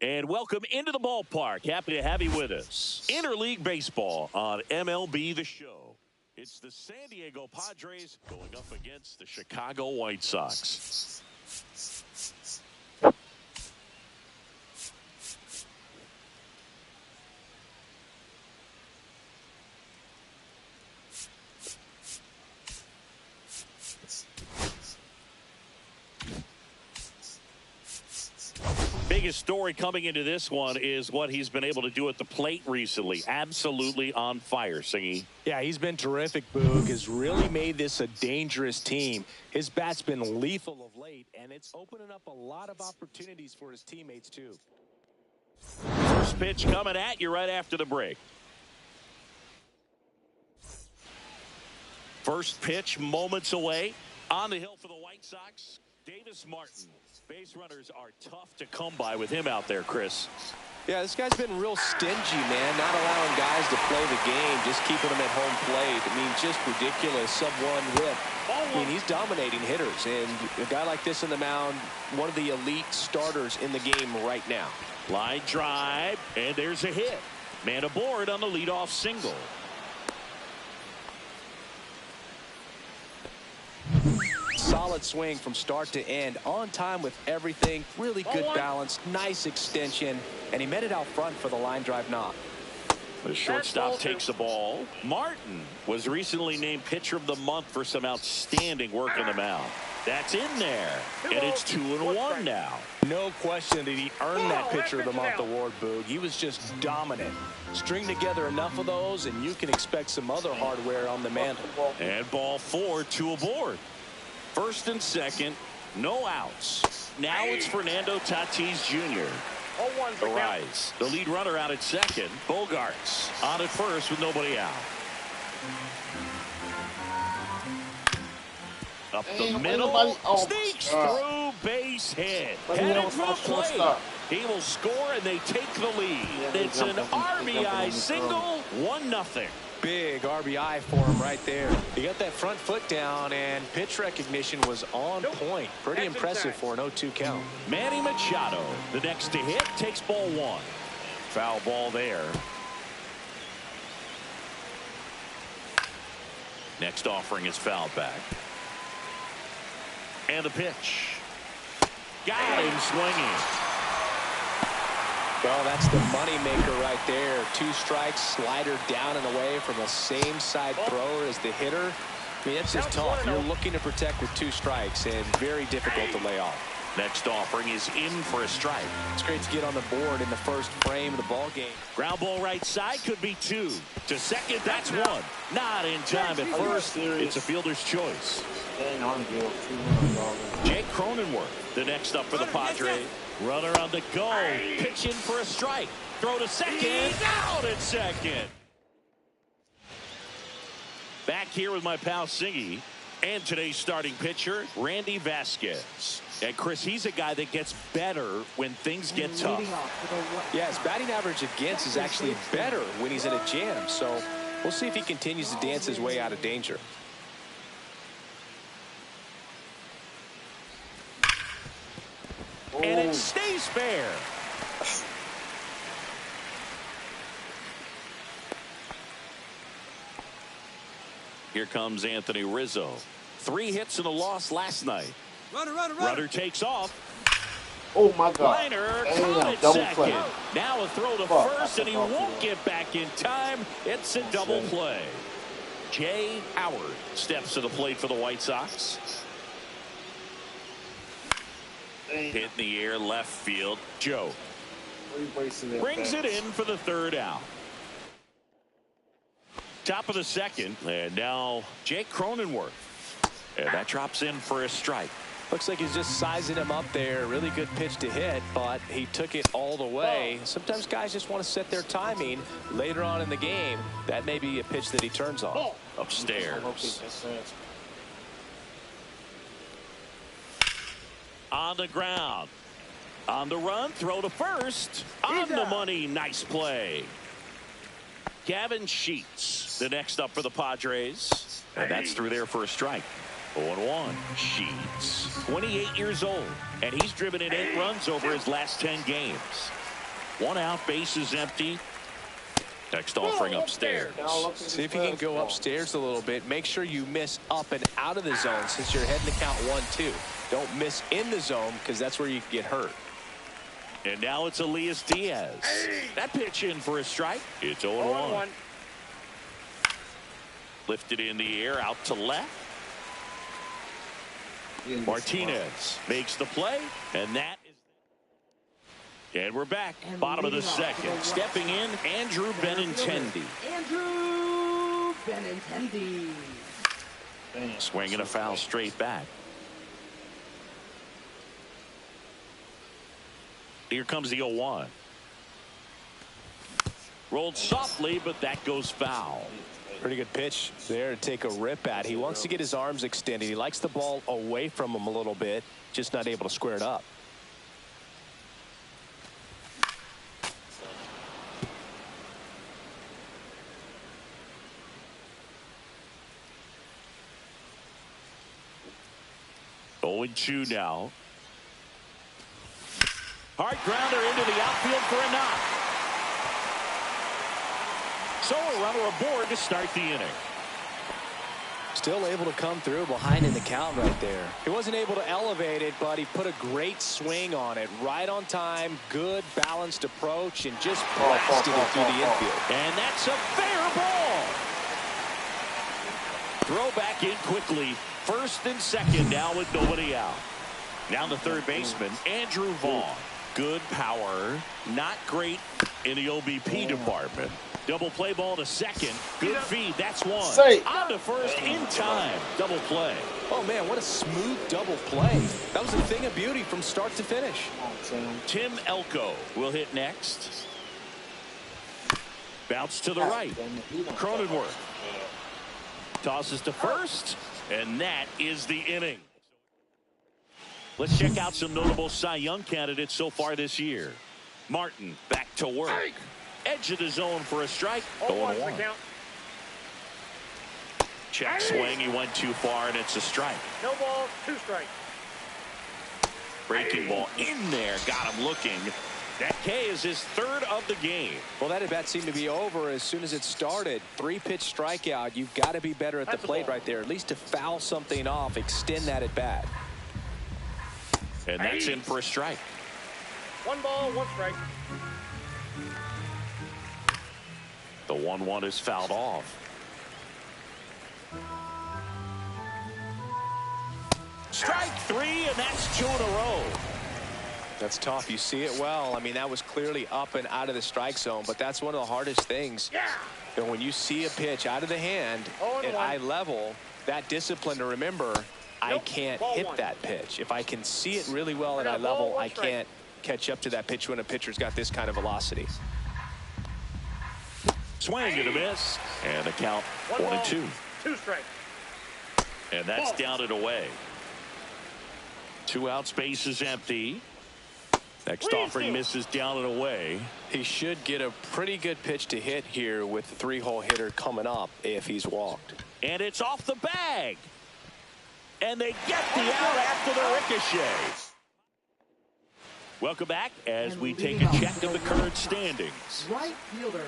And welcome into the ballpark. Happy to have you with us. Interleague Baseball on MLB The Show. It's the San Diego Padres going up against the Chicago White Sox. Biggest story coming into this one is what he's been able to do at the plate recently. Absolutely on fire, Singy. Yeah, he's been terrific, Boog. Has really made this a dangerous team. His bat's been lethal of late, and it's opening up a lot of opportunities for his teammates, too. First pitch coming at you right after the break. First pitch moments away. On the hill for the White Sox, Davis Martin. Base runners are tough to come by with him out there, Chris. Yeah, this guy's been real stingy, man. Not allowing guys to play the game, just keeping them at home plate. I mean, just ridiculous. Sub-1 whip. I mean, he's dominating hitters. And a guy like this in the mound, one of the elite starters in the game right now. Line drive, and there's a hit. Man aboard on the leadoff single. Solid swing from start to end, on time with everything, really good balance, nice extension, and he met it out front for the line drive knock. The shortstop takes the ball. Martin was recently named pitcher of the month for some outstanding work on the mound. That's in there, and it's 2-1 now. No question that he earned that pitcher of the month award, Boog. He was just dominant. String together enough of those, and you can expect some other hardware on the mantle. And ball 4, 2 aboard. First and second, no outs. Now it's Fernando Tatis Jr. Arise. The lead runner out at second. Bogarts on at first with nobody out. Up the middle. Sneaks through, base hit. Headed for the plate. He will score, and they take the lead. It's an RBI single, 1-0. Big RBI for him right there. He got that front foot down, and pitch recognition was on point. Pretty impressive for an 0-2 count. Manny Machado, the next to hit, takes ball 1. Foul ball there. Next offering is fouled back. And the pitch. Got him swinging. Well, that's the money maker right there. 2 strikes, slider down and away from the same side thrower as the hitter. I mean, it's just tough. You're looking to protect with 2 strikes, and very difficult to lay off. Next offering is in for a strike. It's great to get on the board in the first frame of the ball game. Ground ball right side could be 2. To second, that's 1. Not in time at first. It's a fielder's choice. Jake Cronenworth, the next up for the Padres. Runner on the go. Pitch in for a strike. Throw to second. Out at second. Back here with my pal Singy. And today's starting pitcher, Randy Vasquez. And Chris, he's a guy that gets better when things get tough. Yeah, his batting average against is actually better when he's in a jam. So we'll see if he continues to dance his way out of danger. And it stays fair. Here comes Anthony Rizzo. 3 hits and a loss last night. Runner takes off. Oh my God. Liner caught it double second. play. Now a throw to first, and he won't get back in time. It's a double play. Jay Howard steps to the plate for the White Sox. Hit in the air, left field. Joe brings it in for the 3rd out. Top of the 2nd, and now Jake Cronenworth. And that drops in for a strike. Looks like he's just sizing him up there. Really good pitch to hit, but he took it all the way. Sometimes guys just want to set their timing later on in the game. That may be a pitch that he turns on. Upstairs. On the ground. On the run, throw to first. On the money, nice play. Gavin Sheets, the next up for the Padres. And that's through there for a strike. 0-1. Sheets, 28 years old, and he's driven in 8 runs over his last 10 games. 1 out, bases empty. Next offering upstairs. See if you can go upstairs a little bit. Make sure you miss up and out of the zone since you're heading to count 1-2. Don't miss in the zone because that's where you can get hurt. And now it's Elias Diaz. That pitch in for a strike. It's 0-1. Lifted in the air, out to left. Martinez makes the play, and that is. And we're back. Bottom of the 2nd. Stepping in, Andrew Benintendi. Swinging a foul straight back. Here comes the 0-1. Rolled softly, but that goes foul. Pretty good pitch there to take a rip at. He wants to get his arms extended. He likes the ball away from him a little bit, just not able to square it up. Oh, 0-2 now. Hard grounder into the outfield for a knock. So a runner aboard to start the inning. Still able to come through behind in the count right there. He wasn't able to elevate it, but he put a great swing on it. Right on time, good balanced approach, and just blasted it through the infield. And that's a fair ball. Throw back in quickly. 1st and 2nd now with nobody out. Now the 3rd baseman, Andrew Vaughn. Good power, not great in the OBP department. Double play ball to 2nd. Good feed. That's 1. On to 1st in time. Double play. Oh, man, what a smooth double play. That was a thing of beauty from start to finish. Tim Elko will hit next. Bounce to the right. Cronenworth tosses to 1st, and that is the inning. Let's check out some notable Cy Young candidates so far this year. Martin back to work. Edge of the zone for a strike. 0-1. Check swing. He went too far, and it's a strike. No ball, 2 strikes. Breaking ball in there. Got him looking. That K is his 3rd of the game. Well, that at bat seemed to be over as soon as it started. 3-pitch strikeout. You've got to be better at the plate right there. At least to foul something off. Extend that at bat. And that's in for a strike. 1 ball, 1 strike. The 1-1 is fouled off. Strike 3, and that's 2 in a row. That's tough. You see it well. I mean, that was clearly up and out of the strike zone, but that's one of the hardest things. Yeah. You know, when you see a pitch out of the hand at eye level, that discipline to remember, I can't hit that pitch. If I can see it really well at eye level, I can't catch up to that pitch when a pitcher's got this kind of velocity. Swing and a miss. And the count 1-2. 2 strikes. And that's down and away. 2 outs, base is empty. Next offering misses down and away. He should get a pretty good pitch to hit here with the 3-hole hitter coming up if he's walked. And it's off the bag. And they get the out after the ricochet. Welcome back as we take a check of the current standings. Right fielder,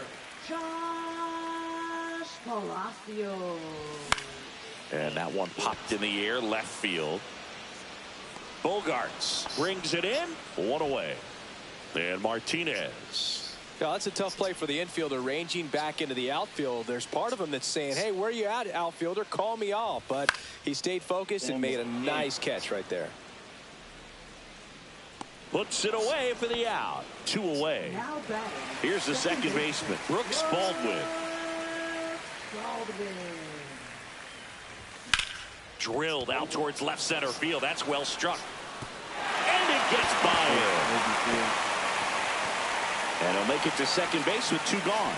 Josh Palacios. And that one popped in the air, left field. Bogarts brings it in, one away. And Martinez. Yeah, that's a tough play for the infielder, ranging back into the outfield. There's part of him that's saying, hey, where you at, outfielder? Call me off. But he stayed focused and made a nice catch right there. Puts it away for the out. 2 away. Here's the second baseman, Brooks Baldwin. Drilled out towards left center field. That's well struck. And it gets by him. And he'll make it to second base with 2 gone.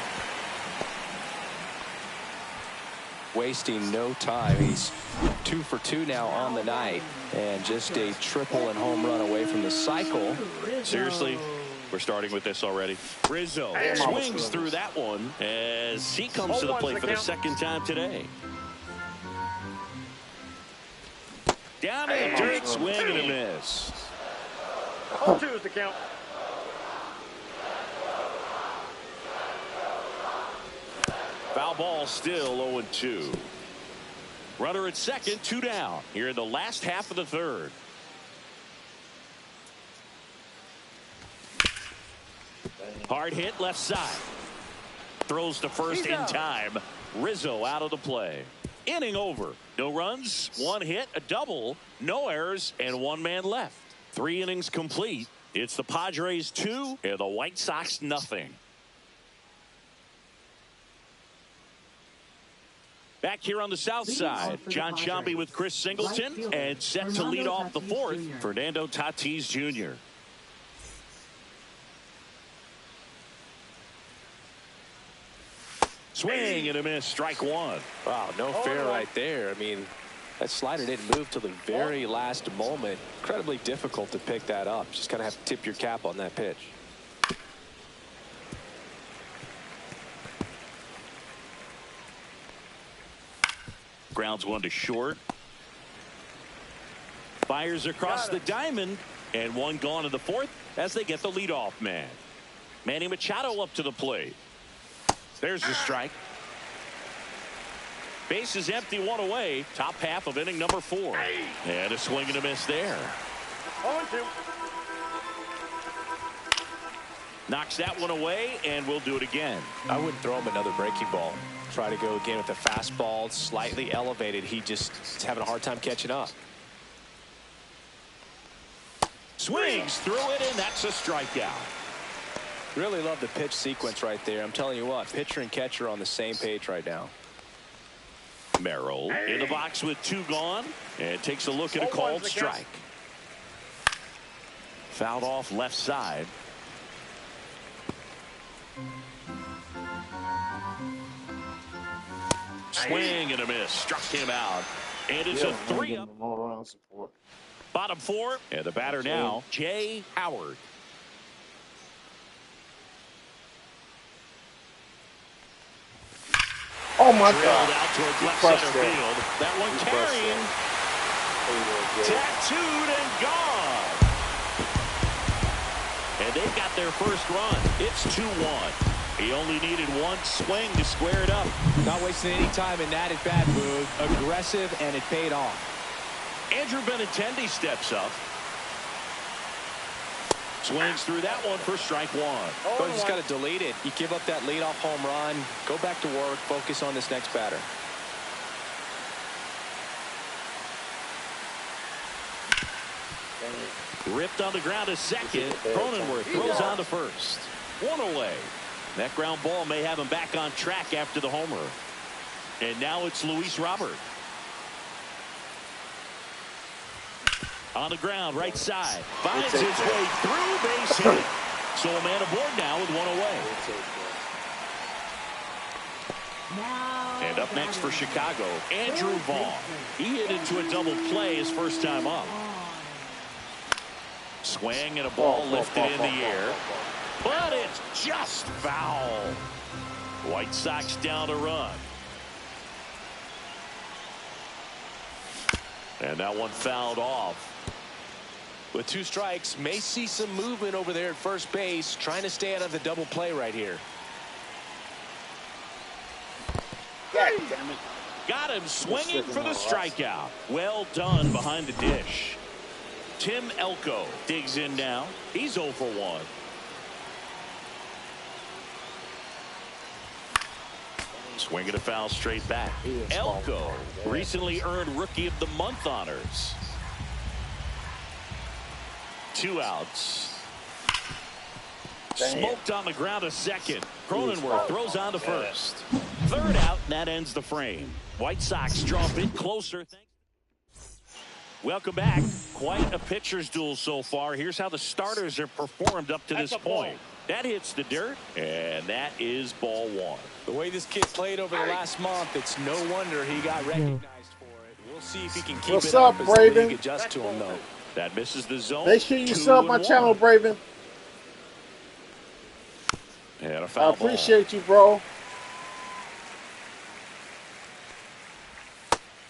Wasting no time. He's 2 for 2 now on the night. And just a triple and home run away from the cycle. Seriously? We're starting with this already. Rizzo swings through that one as he comes to the plate for the second time today. Down in the dirt, swing and a miss. 0-2 is the count. Foul ball, still 0-2. Runner at second, 2 down here in the last half of the third. Hard hit left side. Throws to first in time. Rizzo out of the play. Inning over. No runs, 1 hit, a double, no errors, and 1 man left. 3 innings complete. It's the Padres 2 and the White Sox nothing. Back here on the south side, John Sciambi with Chris Singleton, and set to lead off the 4th, Fernando Tatis Jr. Swing and a miss, strike 1. Wow, no fair right there. I mean, that slider didn't move till the very last moment. Incredibly difficult to pick that up. Just kind of have to tip your cap on that pitch. Grounds 1 to short. Fires across the diamond, and 1 gone in the 4th as they get the leadoff man. Manny Machado up to the plate. There's the strike. Base is empty, 1 away. Top half of inning number 4. And a swing and a miss there. 0-2. Knocks that one away, and we'll do it again. I wouldn't throw him another breaking ball. Try to go again with a fastball, slightly elevated. He just is having a hard time catching up. Swings through it, and that's a strikeout. Really love the pitch sequence right there. I'm telling you what, pitcher and catcher on the same page right now. Merrill in the box with 2 gone, and takes a look at a called strike. Fouled off left side. Swing and a miss, struck him out, and it's a 3-up. Bottom 4, and the batter now, Jay Howard. Oh my Drilled God. out towards left center field. That one carrying. Tattooed and gone. And they've got their first run. It's 2-1. He only needed 1 swing to square it up. Not wasting any time in that at-bat move. Aggressive, and it paid off. Andrew Benintendi steps up. Swings through that one for strike 1. But you just got to delete it. You give up that leadoff home run. Go back to work. Focus on this next batter. Ripped on the ground to second. Cronenworth throws on to first. 1 away. That ground ball may have him back on track after the homer. And now it's Luis Robert. On the ground, right side. Finds his way through, base hit. So a man aboard now with 1 away. And up next for Chicago, Andrew Vaughn. He hit into a double play his first time up. Swing and a ball lifted in the air. But it's just foul. White Sox down a run. And that one fouled off. With 2 strikes, may see some movement over there at first base, trying to stay out of the double play right here. God damn it. Got him swinging for the strikeout. Well done behind the dish. Tim Elko digs in now. He's 0 for 1. Swinging a foul straight back. Elko recently earned Rookie of the Month honors. 2 outs. Smoked on the ground a second. Cronenworth throws on to first. 3rd out, and that ends the frame. White Sox draw a bit closer. Welcome back. Quite a pitcher's duel so far. Here's how the starters have performed up to this point. That hits the dirt, and that is ball 1. The way this kid played over the last month, it's no wonder he got recognized for it. We'll see if he can keep it up as the league adjusts to him, though. That misses the zone. Make sure you sub my channel, Braven. And a foul I appreciate you, bro.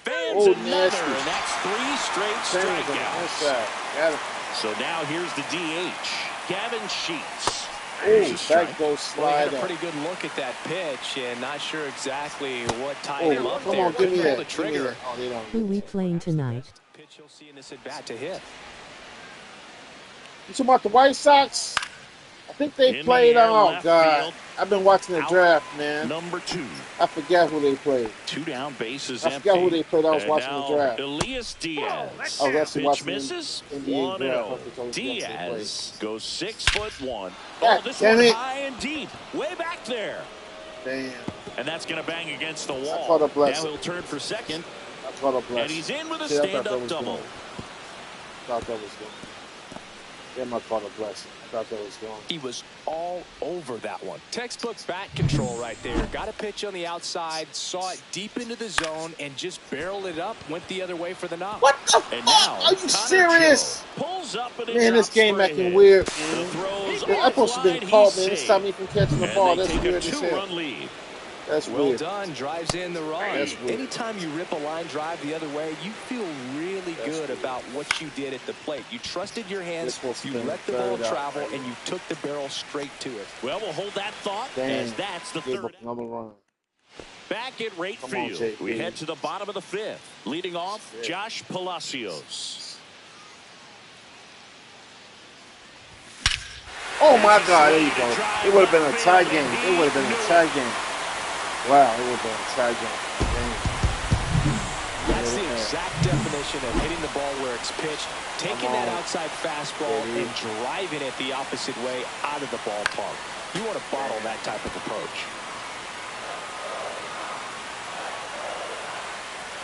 Fans another, and that's 3 straight strikeouts. So now here's the DH, Gavin Sheets. That goes slide. A pretty good look at that pitch, and not sure exactly what tied him up there. Come on, give me that. The trigger. Who we playing tonight? Pitch you'll see in this at bat to hit. You talking about the White Sox? I think they played. Oh God, I've been watching the draft, man. Number 2. I forgot who they played. 2 down, bases I forgot who they played. I was watching the draft. Elias Diaz. I was actually watching misses. the 1-0. Diaz goes 6'1". God, This damn one it. high and deep, way back there. Damn. And that's going to bang against the wall. I caught a blessing. Now he'll turn for second. I caught a blessing. And he's in with a stand-up double. I thought that was good. Damn, I caught a blessing. I thought that was going. He was all over that one. Textbook bat control right there. Got a pitch on the outside, saw it deep into the zone, and just barreled it up. Went the other way for the knock. What the fuck? Are you serious? Pulls up and man, this game acting weird. I'm supposed to be called, man. It stopped me from catching the ball. That's weird as hell. That's well weird. Done. Drives in the run. That's weird. Anytime you rip a line drive the other way, you feel really good about what you did at the plate. You trusted your hands, you let the ball travel, and you took the barrel straight to it. Well, we'll hold that thought as that's the 3rd. Run. Back at right field, we head to the bottom of the 5th. Leading off, Josh Palacios. Oh my God, there you go. It would have been a tie game. It would have been a tie game. Wow, it would have been a tie game. That's the exact definition of hitting the ball where it's pitched, taking that outside fastball and driving it the opposite way out of the ballpark. You want to bottle that type of approach.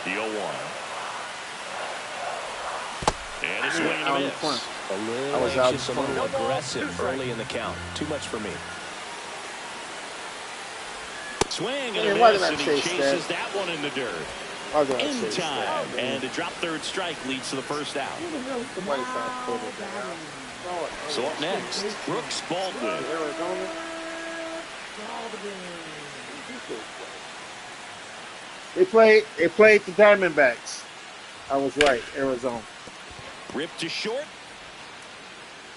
The 0-1. And a swing and a miss. A little anxious, a little aggressive early in the count. Too much for me. Swing and a miss, and he chases that one in the dirt. In time, and a drop 3rd strike leads to the 1st out. So up next, Brooks Baldwin. They played the Diamondbacks. I was right, Arizona. Ripped to short.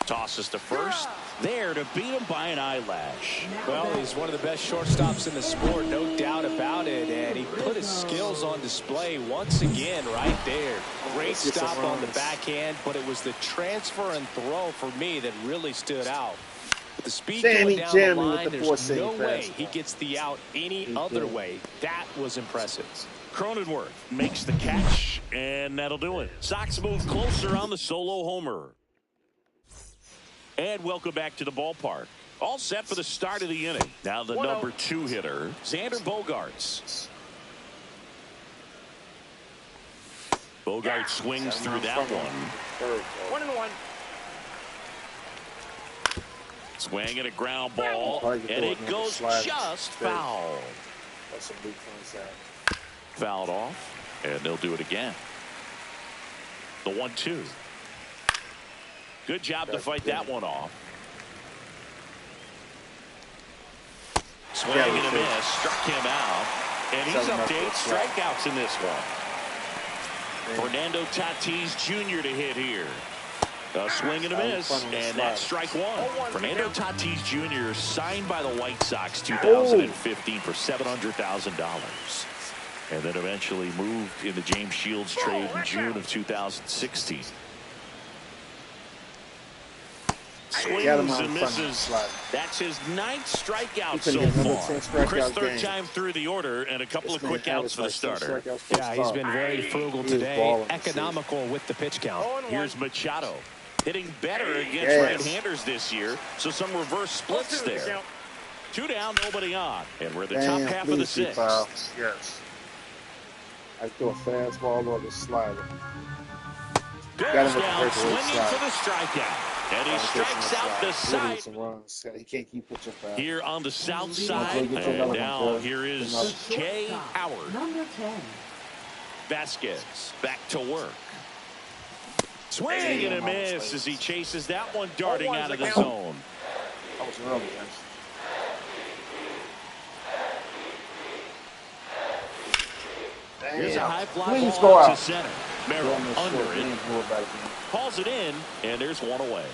Tosses to first. There to beat him by an eyelash. Well, he's one of the best shortstops in the sport, no doubt about it. And he put his skills on display once again right there. Great stop on the backhand, but it was the transfer and throw for me that really stood out. With the speed going down the line, there's no way he gets the out any other way. That was impressive. Cronenworth makes the catch, and that'll do it. Sox move closer on the solo homer. And welcome back to the ballpark. All set for the start of the inning. Now the number 2 hitter, Xander Bogaerts. Bogaerts swings through that one. 1-1. Swing and a ground ball, and it goes just foul. That's a big concept. Fouled off, and they'll do it again. The 1-2. Good job to fight that one off. Swing and a miss, struck him out, and he's up to 8 strikeouts in this one. Fernando Tatis Jr. to hit here. A swing and a miss, and that's strike 1. Fernando Tatis Jr. signed by the White Sox 2015 for $700,000. And then eventually moved in the James Shields trade in June of 2016. Swings and misses. That's his 9th strikeout so far. Chris, third time through the order, and a couple of quick outs for the starter. Yeah, he's been very frugal today, economical with the pitch count. Here's Machado, hitting better against right-handers this year, so some reverse splits there. 2 down, nobody on, and we're the top half of the 6th. Yes. I throw a fastball or the slider. Goes down, swinging for the strikeout. And he strikes out the side. He can't keep pitching fast. Here on the south side. And now here is Jay Howard. Number 10. Vasquez back to work. Swing and a miss as he chases that one darting out of the zone. That was early, guys. Here's a high fly ball to center. Merrill under it. Calls it in, and there's one away.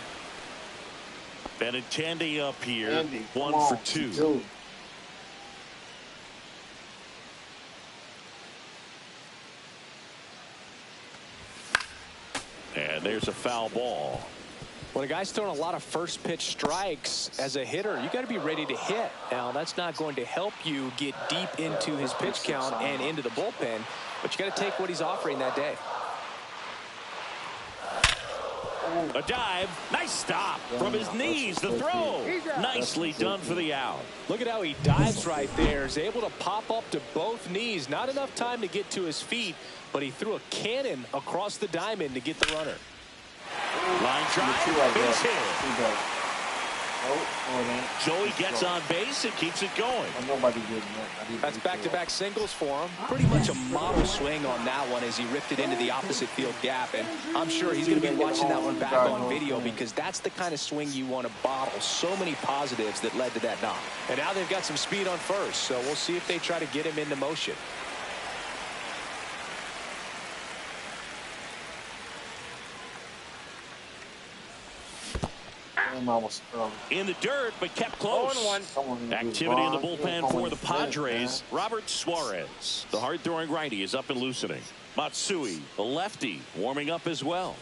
Benintendi up here, 1 for 2. And there's a foul ball. When a guy's throwing a lot of first pitch strikes as a hitter, you got to be ready to hit. Now, that's not going to help you get deep into his pitch count and into the bullpen, but you got to take what he's offering that day. A dive, nice stop from his knees, the throw. Nicely done for the out. Look at how he dives right there. He's able to pop up to both knees. Not enough time to get to his feet, but he threw a cannon across the diamond to get the runner. Line drive, base hit. Joey gets on base and keeps it going. That's back-to-back singles for him. Pretty much a model swing on that one as he ripped it into the opposite field gap. And I'm sure he's going to be watching that one back on video because that's the kind of swing you want to bottle. So many positives that led to that knock. And now they've got some speed on first, so we'll see if they try to get him into motion. In the dirt, but kept close. Activity in the bullpen for the Padres. Robert Suarez, the hard-throwing righty, is up and loosening. Matsui, the lefty, warming up as well.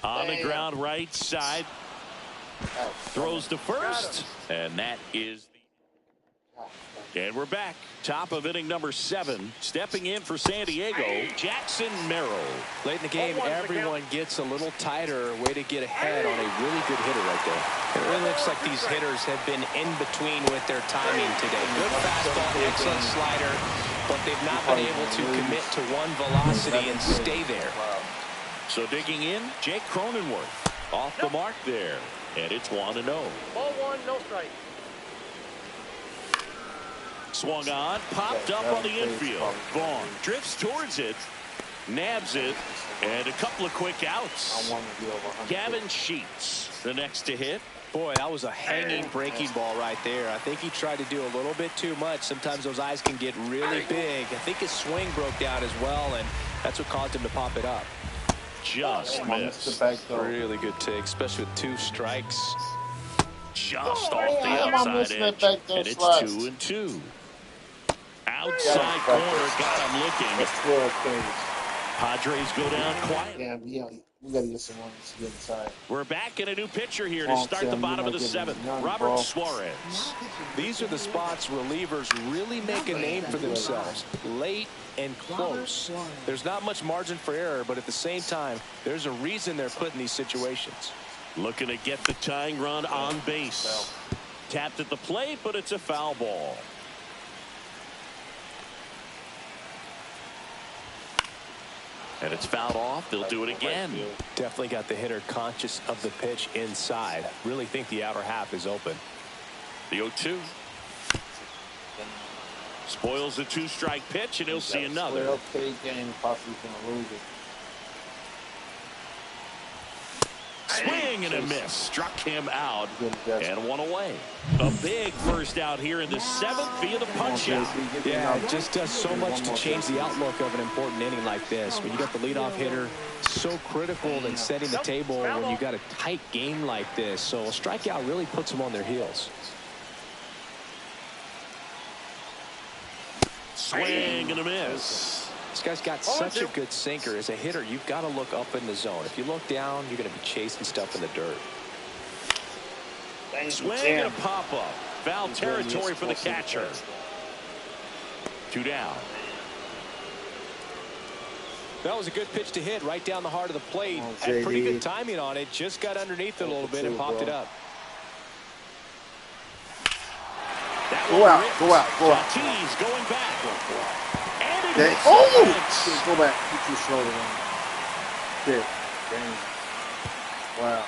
On the ground right side. Throws to first, and that is the... And we're back. Top of inning number 7. Stepping in for San Diego, Jackson Merrill. Late in the game, everyone gets a little tighter. Way to get ahead on a really good hitter right there. It really looks like these hitters have been in between with their timing today. Good fastball, excellent slider, but they've not been able to commit to one velocity and stay there. So digging in, Jake Cronenworth off the mark there. And it's 1-0. Ball 1, no strike. Swung on, popped up on the infield. Vaughn drifts towards it, nabs it, and a couple of quick outs. Gavin Sheets, the next to hit. Boy, that was a hanging breaking ball right there. I think he tried to do a little bit too much. Sometimes those eyes can get really big. I think his swing broke down as well, and that's what caused him to pop it up. Just missed. Really good take, especially with 2 strikes. Just off the outside edge, and it's 2-2. Outside corner, got him looking. Padres go down quiet. Yeah, we got to get some runs to get inside. We're back in a new pitcher here to start the bottom of the 7th. Robert Suarez. These are the spots relievers really make a name for themselves. Late and close. There's not much margin for error, but at the same time, there's a reason they're put in these situations. Looking to get the tying run on base. Tapped at the plate, but it's a foul ball. And it's fouled off. They'll do it again. Definitely got the hitter conscious of the pitch inside. Really think the outer half is open. The 0-2. Spoils the 2-strike pitch, and he'll see another. Swing and a miss. Struck him out, and one away. A big first out here in the 7th via the punch-out. Yeah, it just does so much to change the outlook of an important inning like this. When you got the leadoff hitter, so critical in setting the table when you got a tight game like this. So a strikeout really puts them on their heels. Swing and a miss. This guy's got such a good sinker. As a hitter, you've got to look up in the zone. If you look down, you're going to be chasing stuff in the dirt. Swing and a pop-up. Foul territory for the catcher. 2 down. That was a good pitch to hit right down the heart of the plate. Had pretty good timing on it. Just got underneath it a little bit and popped it up. Go out. Tatis going back. And it Go back. You too slow to run. Shit. Damn. Wow.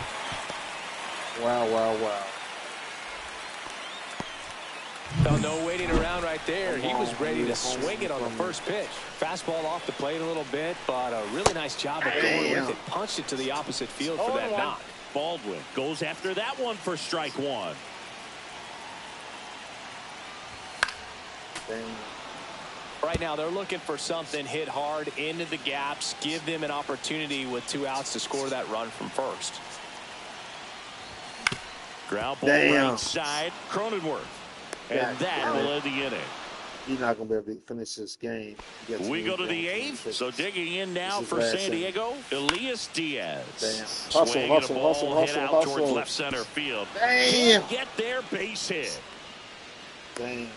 Well, no waiting around right there. He was ready to swing it on the first pitch. Fastball off the plate a little bit, but a really nice job of going with it. Punched it to the opposite field for that knock. Baldwin goes after that one for strike 1. Right now, they're looking for something hit hard into the gaps. Give them an opportunity with 2 outs to score that run from first. Ground ball right side. Cronenworth. And that will end the inning. He's not going to be able to finish this game. We go to the 8th. So digging in now for San Diego, Elias Diaz. Swing and a ball hit out towards left center field. Can't get their base hit. Damn.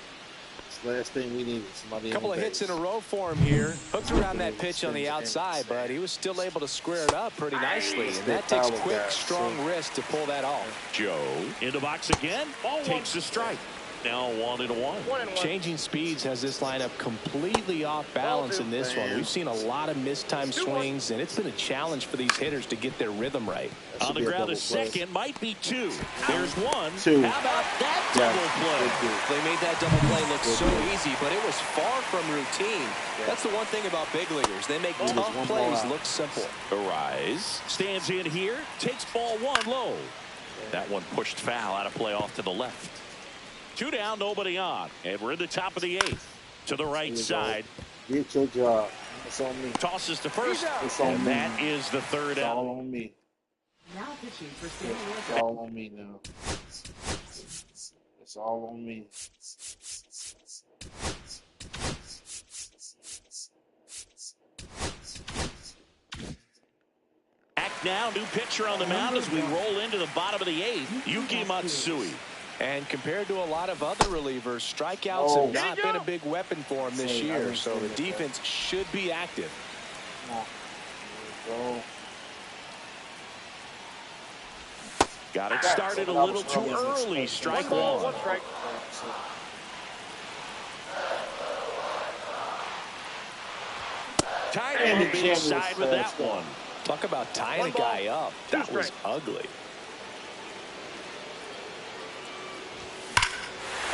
Last thing we need is somebody. A couple of hits in a row for him here. Hooked around that pitch on the outside, but he was still able to square it up pretty nicely. And that takes quick, strong wrist to pull that off. Joe in the box again. Takes the strike. Now 1-1. Changing speeds has this lineup completely off balance in this one. We've seen a lot of mistimed swings, and it's been a challenge for these hitters to get their rhythm right. On the ground, a second, might be 2. There's 1. How about that double play? They made that double play look so easy, but it was far from routine. That's the one thing about big leaguers. They make tough plays look simple. Arise stands in here, takes ball 1 low. That one pushed foul out of play off to the left. 2 down, nobody on, and we're in the top of the 8th. To the right side. Get your job. It's on me. Tosses to first, it's on me. That is the 3rd out. It's all on me. Now pitching for San Diego. It's all on me now. It's all on me. Back now, new pitcher on the mound as we roll into the bottom of the 8th. Yuki Matsui. And compared to a lot of other relievers, strikeouts have not been a big weapon for him this year, so the defense should be active. Got it started a little too early. Strike 1. Tied on the inside with that one. Talk about tying a guy up. That was ugly.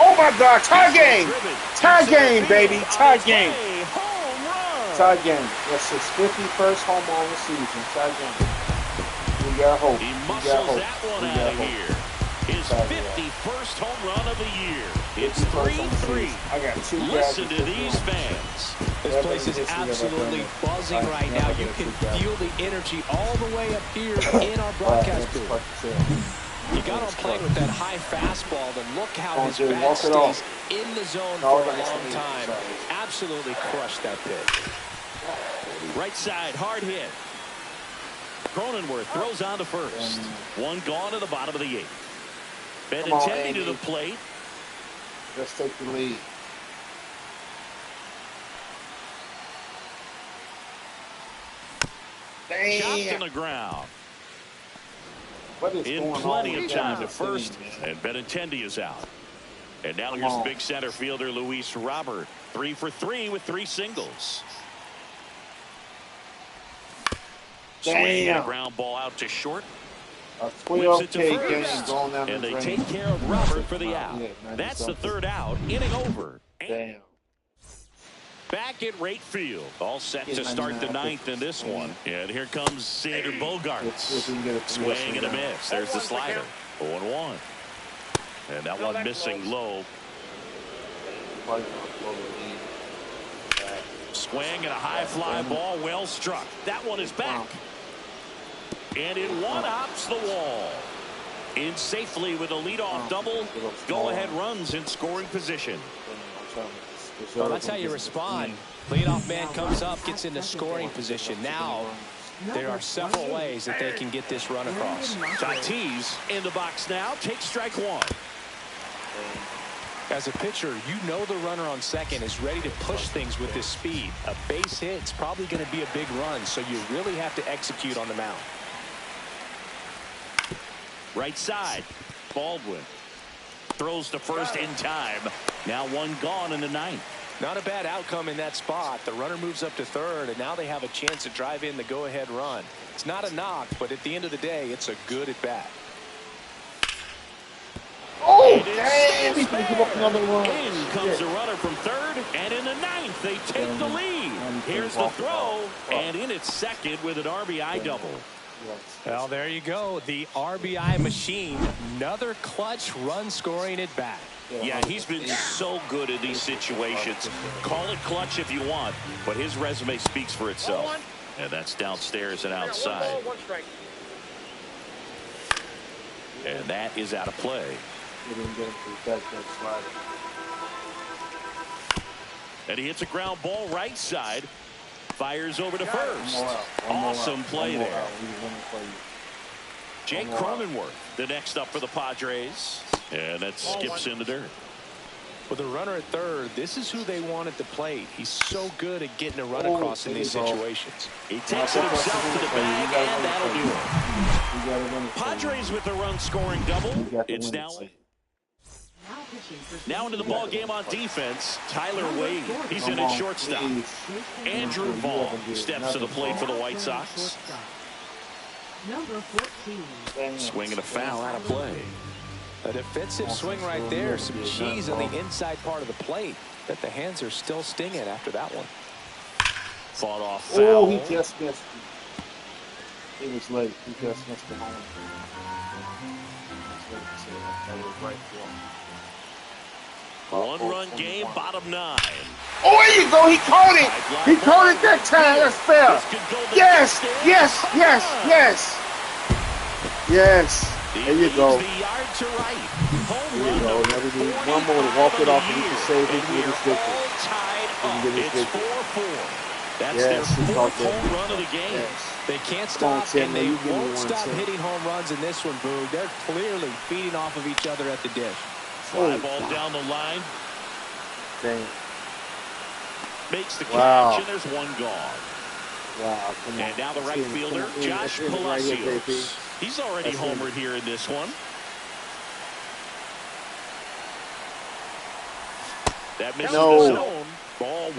Oh my God! Tie game! Tie game, baby! Tie game! Tie game. That's his 51st home run of the season. Tie game. We got hope. He muscles that one out of here. His 51st home run of the year. It's 3-3. I got 2. Listen to these fans. This place is absolutely buzzing right now. You can feel the energy all the way up here in our broadcast booth. He got on playing with that high fastball, then look how his bat stays in the zone for a long time. Absolutely crushed that pitch. Right side, hard hit. Cronenworth throws on to first. 1 gone at the bottom of the 8th. Benintendi to the plate. Let's take the lead. Chopped on the ground. In plenty of time to first, and Benintendi is out. And now here's the big center fielder, Luis Robert. 3 for 3 with 3 singles. Swing a ground ball out to short. Whips it to first. And they take care of Robert for the out. That's the 3rd out. Inning over. Damn. Back at right field. All set to start the 9th in this one. And here comes Sander Bogaerts. Swing and a miss. There's the slider. 0-1. And that one missing low. Swing and a high fly ball. Well struck. That one is back. And it one-hops the wall. In safely with a leadoff double. Go-ahead runs in scoring position. Well, that's how you respond. Leadoff man comes up, gets into scoring position. Now, there are several ways that they can get this run across. Tatis in the box now. Takes strike one. As a pitcher, you know the runner on second is ready to push things with his speed. A base hit is probably going to be a big run, so you really have to execute on the mound. Right side. Baldwin throws to first in time. Now one gone in the ninth. Not a bad outcome in that spot. The runner moves up to third, and now they have a chance to drive in the go-ahead run. It's not a knock, but at the end of the day, it's a good at-bat. Oh, damn! He can give up another one. In comes the runner from third, and in the ninth, they take the lead. Here's the throw, and in at second with an RBI double. Well, there you go. The RBI machine. Another clutch run-scoring at-bat. Yeah, he's been so good in these situations. Call it clutch if you want, but his resume speaks for itself. And that's downstairs and outside. And that is out of play. And he hits a ground ball right side. Fires over to first. Awesome play there. Jake Cronenworth, the next up for the Padres. And that skips in the dirt. With a runner at third, this is who they want at the plate. He's so good at getting a run across in these situations. He takes it himself to the bag, and that'll do it. Padres with the run-scoring double. It's now into the ball game on defense. Tyler Wade, he's in at shortstop. Andrew Vaughn steps to the plate for the White Sox. Number 14. Swinging a foul out of play. A defensive swing right there. Some cheese on the inside part of the plate. But the hands are still stinging after that one. Fought off foul. Oh, he just missed. He was late. He just missed the home. One-run game, bottom 9. Oh, there you go. He caught it. He caught it that time. That's fair. Yes, yes, yes, yes. Yes. There you go. The yard to right. There you go. Never need one more to walk it off and you can save it. It's It's 4-4. That's their fourth home run of the game. Yes. They can't stop, and they won't stop hitting home runs in this one, Boog. They're clearly feeding off of each other at the dish. Fly ball down the line. Dang. Makes the catch, and there's one gone. Wow. Come on. And now the right fielder, Josh Palacios. He's already homered here in this one. That misses the zone. Ball 1.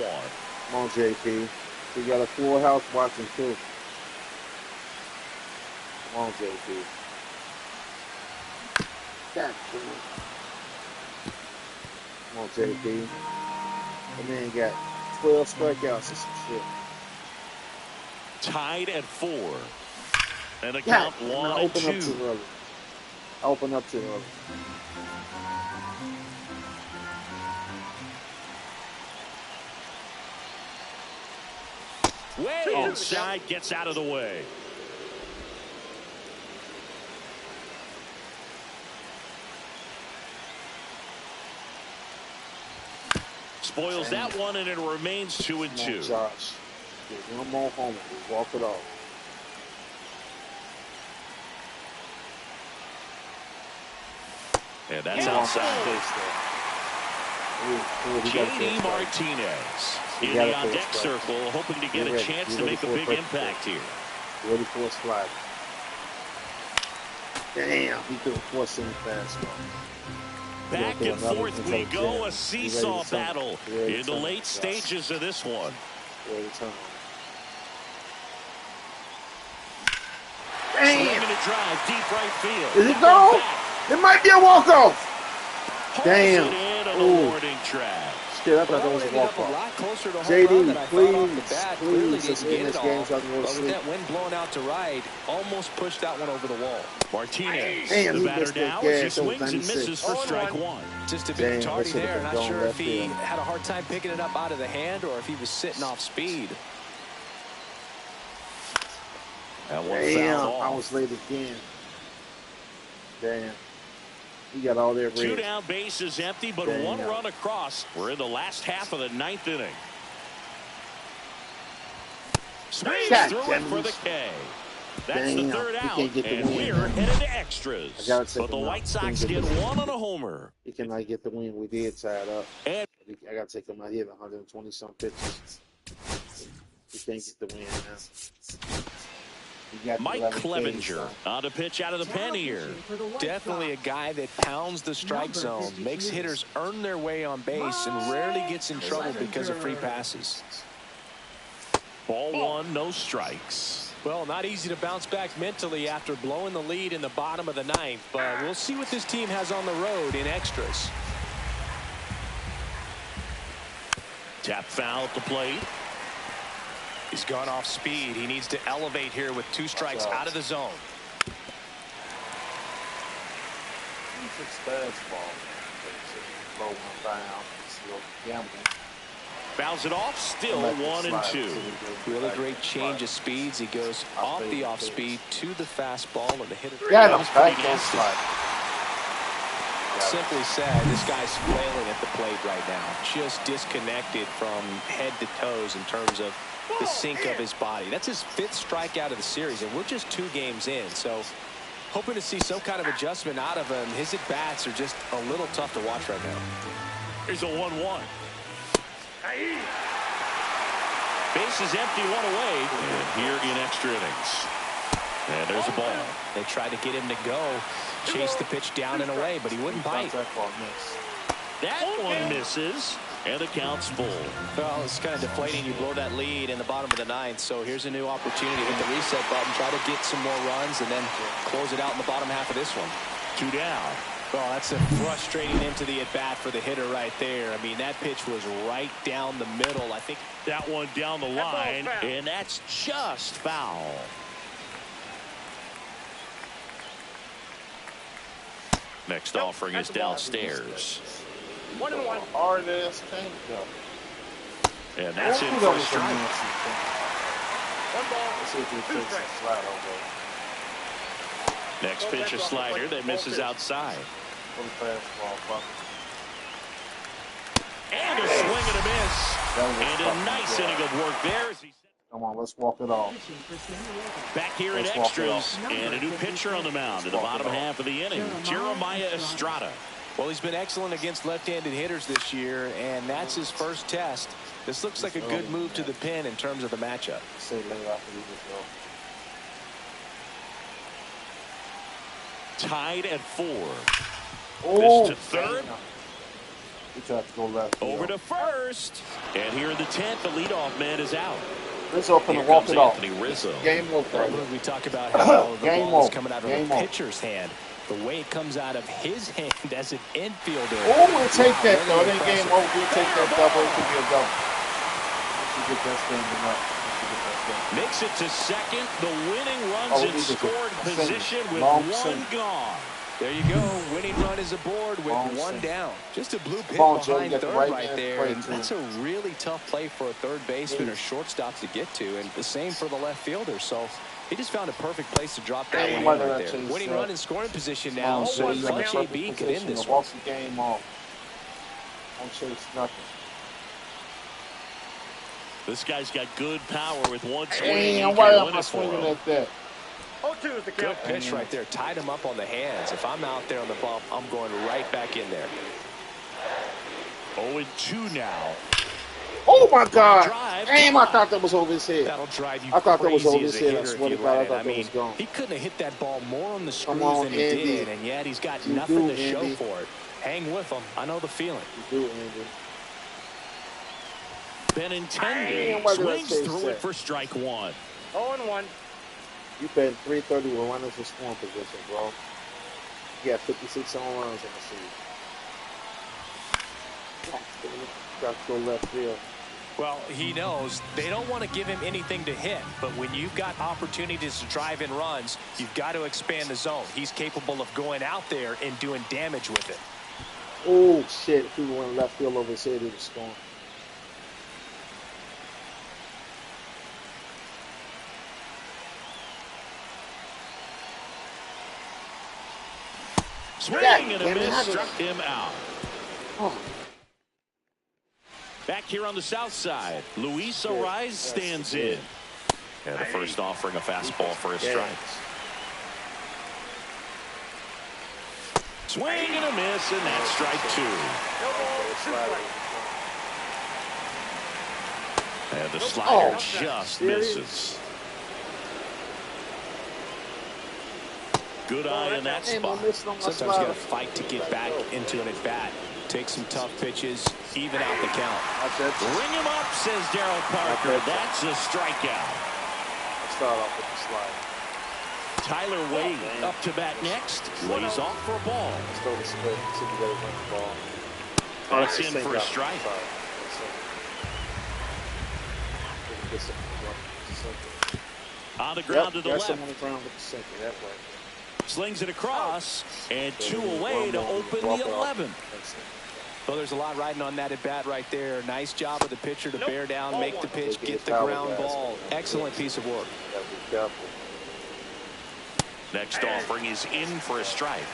Come on, JP. We got a full house watching, too. Come on, JP. God, come on, JP. The man got 12 strikeouts or some shit. Tied at 4. And a count 1-2. I open up too early. Way inside, gets out of the way. Spoils that one, and it remains 2-2. Josh, get one more homer. Walk it off. And that's outside. J.D. Martinez in the on-deck circle, hoping to get a chance to make a big impact here. Ready for a slide. Damn, he couldn't force any fastball. Back and forth we go, a seesaw battle in the late stages of this one. Damn! To drive deep right field. Is it gone? It might be a walk-off. Damn. Warning track. Shit, I thought that was a walk-off. JD, please, let's end this game so I can go to sleep. With that wind blowing out to right, almost pushed that one over the wall. Martinez, damn, the batter now, as he swings and misses for strike 1. Just a bit tardy there. Not sure if he had a hard time picking it up out of the hand or if he was sitting off speed. Damn, I was late again. Damn. We got all their 2 red. down, bases empty, but 1 run across. We're in the last half of the 9th inning. Swings through it for the K. That's the 3rd out, and we're headed to extras. But the White Sox get 1 on a homer. He cannot get the win. We did tie it up. And I got to take him out here, 120-some pitches. He can't get the win now. Mike Clevenger on to pitch out of the pen here. Definitely a guy that pounds the strike zone, makes hitters earn their way on base, and rarely gets in trouble because of free passes. Ball 1, no strikes. Well, not easy to bounce back mentally after blowing the lead in the bottom of the 9th, but we'll see what this team has on the road in extras. Tap foul at the plate. He's gone off speed. He needs to elevate here with 2 strikes out of the zone. Fouls it off, still 1-2. Really great change of speeds. He goes off the off speed to the fastball, and the hitter. Simply said, this guy's flailing at the plate right now. Just disconnected from head to toes in terms of the sink of his body. That's his 5th strikeout of the series, and we're just 2 games in. So hoping to see some kind of adjustment out of him. His at-bats are just a little tough to watch right now. Here's a 1-1. Bases empty, 1 away. And here in extra innings. And there's a ball. They tried to get him to go, chase the pitch down and away, but he wouldn't bite. That one misses, and the count's full. Well, it's kind of deflating. You blow that lead in the bottom of the 9th, so here's a new opportunity. Hit the reset button, try to get some more runs, and then close it out in the bottom half of this one. 2 down. Well, that's a frustrating end to the at-bat for the hitter right there. I mean, that pitch was right down the middle. I think that one down the line, and that's just foul. Next offering is downstairs. 1-1. Hard-ass tank, though. And that's it for a strike. 1 ball, 2 strikes. Next pitch, a slider that misses outside. And a swing and a miss. And a nice inning of work there. Come on, let's walk it off. Back here in extras, and a new pitcher on the mound in the bottom half of the inning, Jeremiah Estrada. Well, he's been excellent against left-handed hitters this year, and that's his first test. This looks like a good move to the pin in terms of the matchup. Tied at 4. Oh, this to third. He tried to go left. Over to first. And here in the 10th, the leadoff man is out. Rizzo finna walk it off. Rizzo. Game over. We talk about how the ball is coming out of the pitcher's hand. The way it comes out of his hand as an infielder. Oh, we'll take that, though. It ain't game over. We'll take that double. It could be a double. We should get that standing up. Makes it to second. The winning runs in scored position with 1 gone. There you go. Winning run is aboard with 1 down. Just a blue pit behind third right there. And that's a really tough play for a third baseman or shortstop to get to. And the same for the left fielder. So he just found a perfect place to drop that one right there. Winning run in scoring position now. So clutch AB could end this one. Walk the game off. Don't chase nothing. This guy's got good power with 1 swing. Damn, why am I swinging at that? 0-2 is the count. Good pitch right there. Tied him up on the hands. If I'm out there on the bump, I'm going right back in there. 0-2 now. Oh my God! Damn, I thought that was over his head. That'll drive you I thought that was over crazy his as a head. I hitter swear if to you God, I let it. thought I that mean, was gone. he couldn't have hit that ball more on the screws on, than he Andy. did, and yet he's got You nothing do, to show Andy. for it. Hang with him. I know the feeling. You do, Andy. Benintendi swings through it for strike 1. 0-1. You bet 330 with runners in scoring position, bro. You got 56 home runs in the season. Got to go left field. Well, he knows they don't want to give him anything to hit, but when you've got opportunities to drive in runs, you've got to expand the zone. He's capable of going out there and doing damage with it. Oh, shit. If he went left field over his head, he was scoring. Swinging and a miss, struck him out. Oh. Back here on the south side, Luis Ariz stands in. And the first offering a fastball for his strikes. Swing and a miss, and that's strike 2. And the slider just misses. Good eye in that spot. Sometimes you got to fight to get back into an at-bat. Take some tough pitches, even out the count. Ring him up, says Darryl Parker. That's a strikeout. Start off with the slide. Tyler Wade up to bat next. Lays off for a ball. Let's throw the split. See if we get a ball. That's in for a strike. On the ground to the left. Slings it across, and 2 away to open the 11th. Well, there's a lot riding on that at bat right there. Nice job of the pitcher to bear down, make the pitch, get the ground ball. Excellent piece of work. Next offering is in for a strike.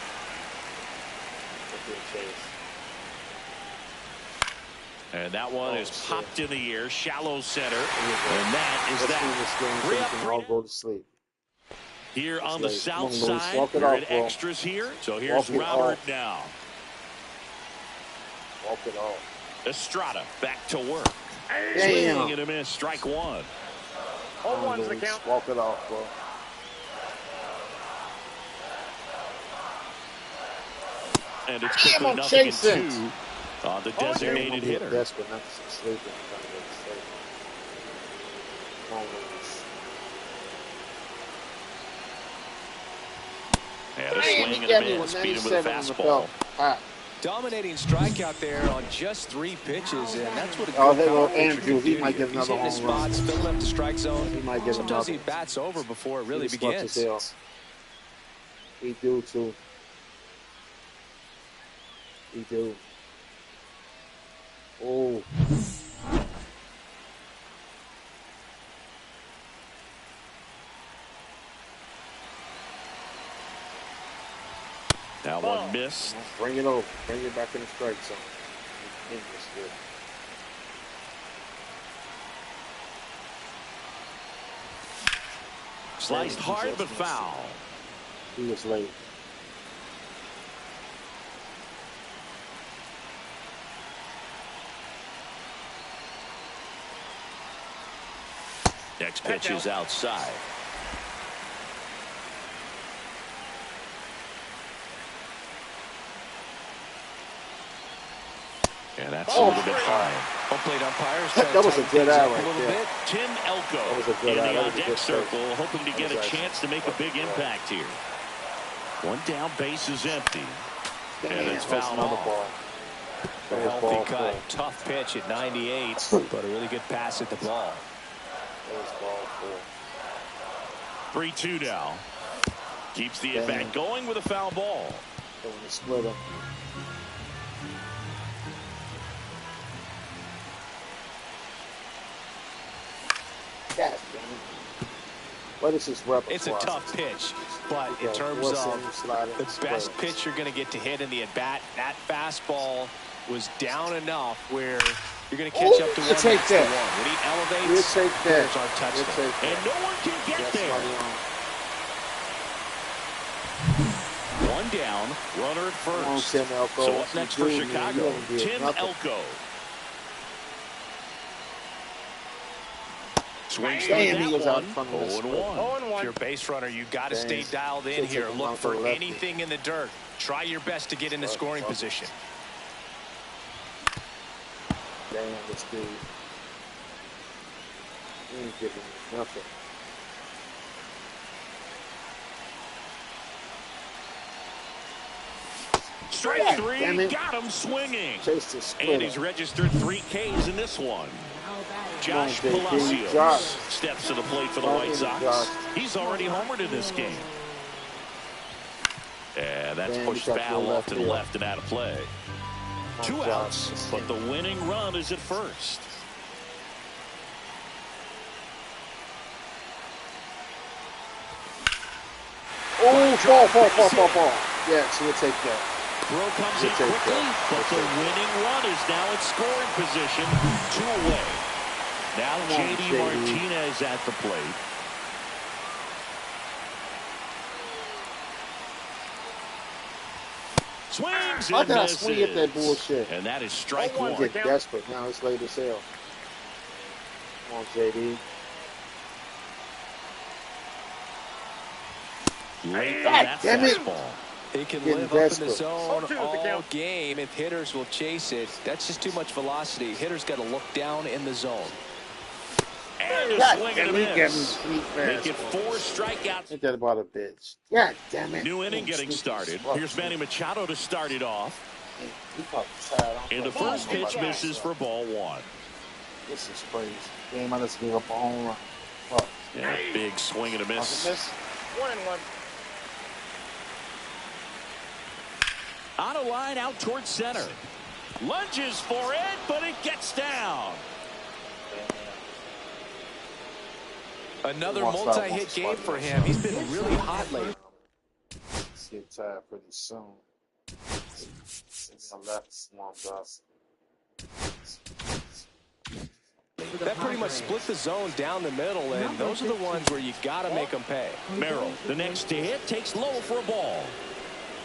And that one is popped in the air, shallow center, and that is that. All go to sleep. Here on the south side, we're at extras here. So here's Robert now. Walk it off. Estrada back to work. Damn. Swing and a miss, strike 1. Hold on to the count. Walk it off, bro. And it's quickly nothing in 2 on the designated hitter. Desperate not to sleep. And a swing and a miss, beat him with a fastball. Dominating strikeout there on just 3 pitches, and that's what a good Andrew, pitcher he can might do. get another He's hitting home run. spots, filling up the strike zone. He might get Sometimes another. he bats over before it really begins. He do too. He do. Oh. Now one missed. Bring it over. Bring it back in the strike zone. Sliced hard but foul. He was late. Next pitch is outside. And that's a little bit high. Home plate umpires. That was a good eye right a little there. bit. Tim Elko in the on-deck circle, hoping to get a chance to make a big impact here. One down, base is empty. And it's fouled off. A healthy cut, tough pitch at 98, but a really good pass at the ball. 3-2 now. Keeps the at-bat going with a foul ball. Split him. What is his repertoire? It's a tough pitch, but in terms of the best pitch you're going to get to hit in the at-bat, that fastball was down enough where you're going to catch up to one. Take that. When he elevates, there's our touchdown. And no one can get there. One down, runner at first. So up next for Chicago, Tim Elko. Swings that one. 0-1. If you're a base runner, you got to stay dialed in here. Look for anything in the dirt. Try your best to get in the scoring position. Damn, this dude. He ain't giving me nothing. Strike 3, got him swinging. And he's registered 3 Ks in this one. Josh Palacios steps to the plate for the White Sox. He's already homered in this game. And that's pushed foul off to the left and out of play. 2 outs, but the winning run is at first. Oh, fall. Yes, we'll take that. Throw comes in quickly, but the winning run is now in scoring position, 2 away. Now J.D. Martinez at the plate. Swings and misses. Swing at that bullshit. And that is strike 1. Get desperate now. It's late as hell. Come on, JD. Late on that fastball. He can live up in the zone all game if hitters will chase it. That's just too much velocity. Hitters got to look down in the zone. And a swing and a miss. Make it 4 strikeouts. Ain't that about a bitch? God damn it. New inning getting started. Here's Manny Machado to start it off. And the first pitch misses for ball 1. This is crazy. Game, I just gave up a home run. Fuck. Yeah, big swing and a miss. 1-1. On a line out towards center. Lunges for it, but it gets down. Another multi-hit game for him. He's been really hot lately. Let's get tired pretty soon. Since I left, swamped us. That pretty much split the zone down the middle, and those are the ones where you got to make them pay. Merrill, the next to hit, takes low for a ball.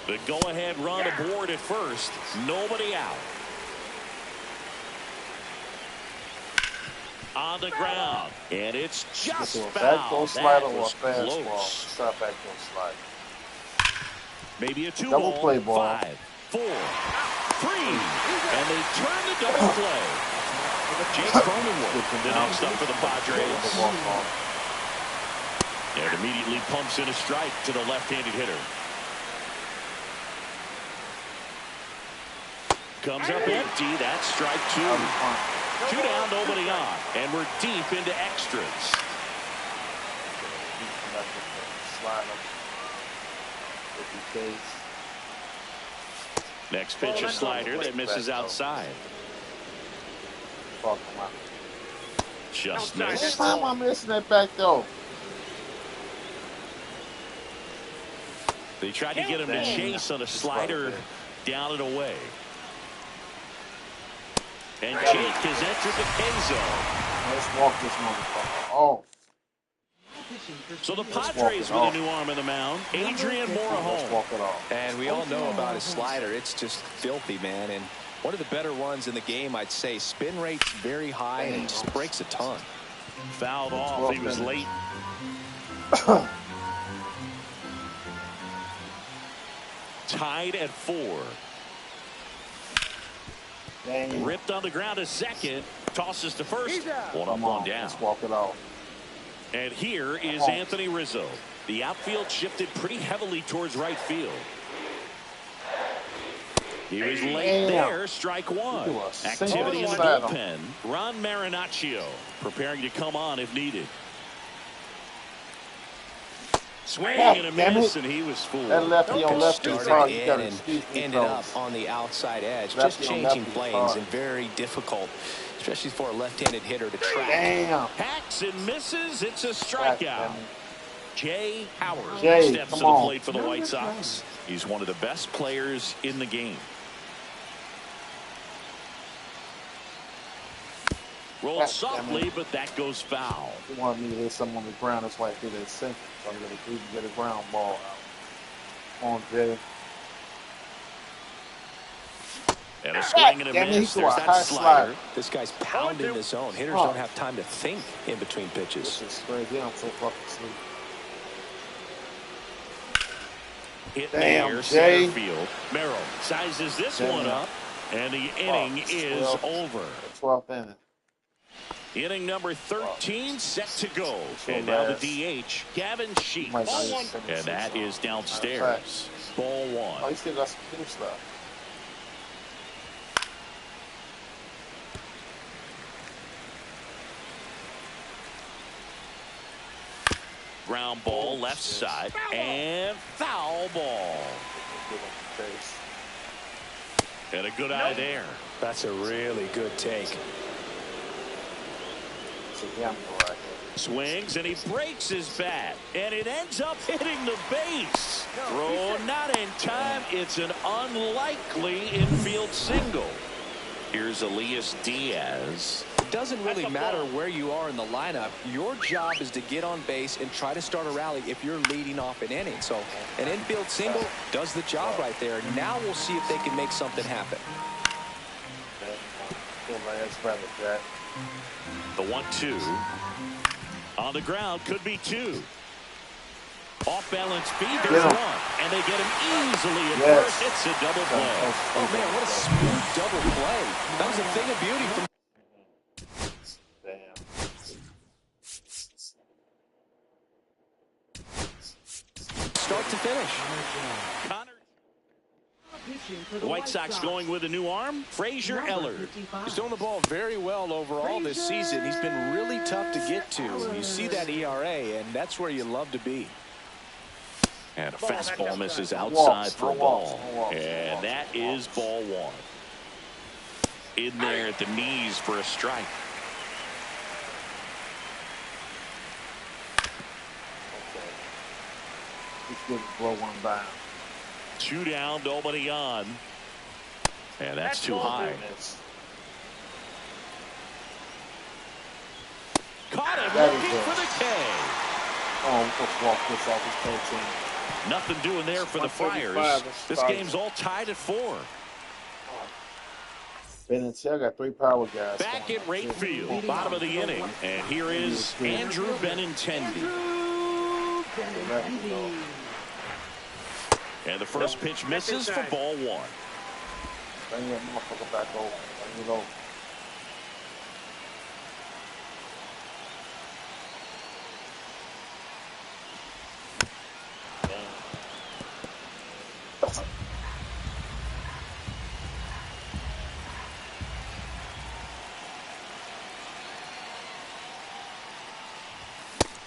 The go-ahead run aboard at first. Nobody out. On the ground, and it's just foul. That was close. Stop back door slide. Maybe a 2 double play ball. 5, 4, 3, and they turn the double play. Jake Cronenworth, the next up for the Padres. And immediately pumps in a strike to the left-handed hitter. Comes up empty. That's strike 2. 2 down, nobody on. And we're deep into extras. Next pitch, a slider that misses outside. Just missed. How am I missing that back though? They tried to get him to chase on a slider down and away. And Jake has entered the K-zone. Let's walk this motherfucker off. So the Padres with a new arm in the mound. Adrian Morejon. And we all know about his slider. It's just filthy, man. And one of the better ones in the game, I'd say. Spin rate's very high and just breaks a ton. Fouled off. He was late. Tied at 4. Dang. Ripped on the ground to second. Tosses to first. 1 up, 1 down. Let's walk it off. And here is Anthony Rizzo. The outfield shifted pretty heavily towards right field. He was late there. Strike 1. Activity in the bullpen. Ron Marinaccio preparing to come on if needed. Swing and a miss, and he was fooled. That lefty on lefty started in and ended up on the outside edge. Just changing planes and very difficult, especially for a left-handed hitter to track. Damn. Hacks and misses. It's a strikeout. Jay Howard steps to the plate for the White Sox. He's one of the best players in the game. Rolled softly, but that goes foul. He wanted me to hit something on the ground. That's why I did it simple. So I'm going to get a ground ball out. On Jay. And a swing and a miss. There's that slider. This guy's pounding the zone. Hitters don't have time to think in between pitches. This is crazy. I'm so fucking sleep. Hit near center field. Merrill sizes this one up, and the inning is over. 12th inning. Inning number 13 set to go. And now the DH, Gavin Sheets. And that is downstairs. Ball 1. Oh, he still got some cool stuff. Ground ball left side. And foul ball. And a good eye there. That's a really good take. It's a gamble right here. Swings, and he breaks his bat. And it ends up hitting the base. Throw not in time. It's an unlikely infield single. Here's Elias Diaz. It doesn't really matter where you are in the lineup. Your job is to get on base and try to start a rally if you're leading off an inning. So an infield single does the job right there. Now we'll see if they can make something happen. The 1-2. On the ground, could be 2. Off-balance speed, there's 1. And they get him easily at first. It's a double play. Oh, man, what a smooth double play. That was a thing of beauty from... Start to finish. The White Sox going with a new arm, Frazier Ellard. He's throwing the ball very well overall this season. He's been really tough to get to. You see that ERA, and that's where you love to be. And a fastball misses outside for a ball. And that is ball 1. In there at the knees for a strike. Just give blow 1 by. 2 down, nobody on. And that's too high. Caught him looking for the K. Oh, let's walk this off his 13. Nothing doing there for the Friars. This game's all tied at 4. Benintendi got 3 power guys. Back at right field, bottom of the inning. And here is Andrew Benintendi. And the first pitch misses for ball 1. Bring that motherfucker back over. Bring it over.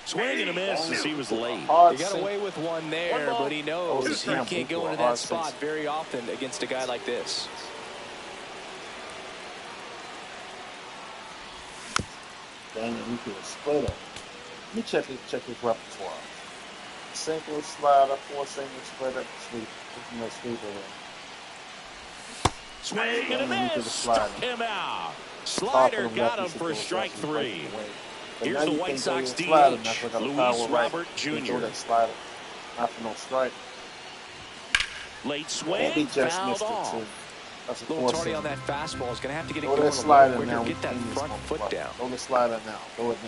Swing and a miss as he was late. He got away with one there, but he knows he can't go into that spot very often against a guy like this. Dang, you could have split him. Let me check his repertoire. Single slider, 4 single splitter, sweep. No sweeper here. Swing and a miss. Struck him out. Slider got him for strike 3. Here's the White Sox DH, Luis Robert Jr. Not for no strike. Late swing, fouled off. A little tardy on that fastball. Is going to have to get it going a little quicker. Get that front foot down. Throw the slider now. Throw it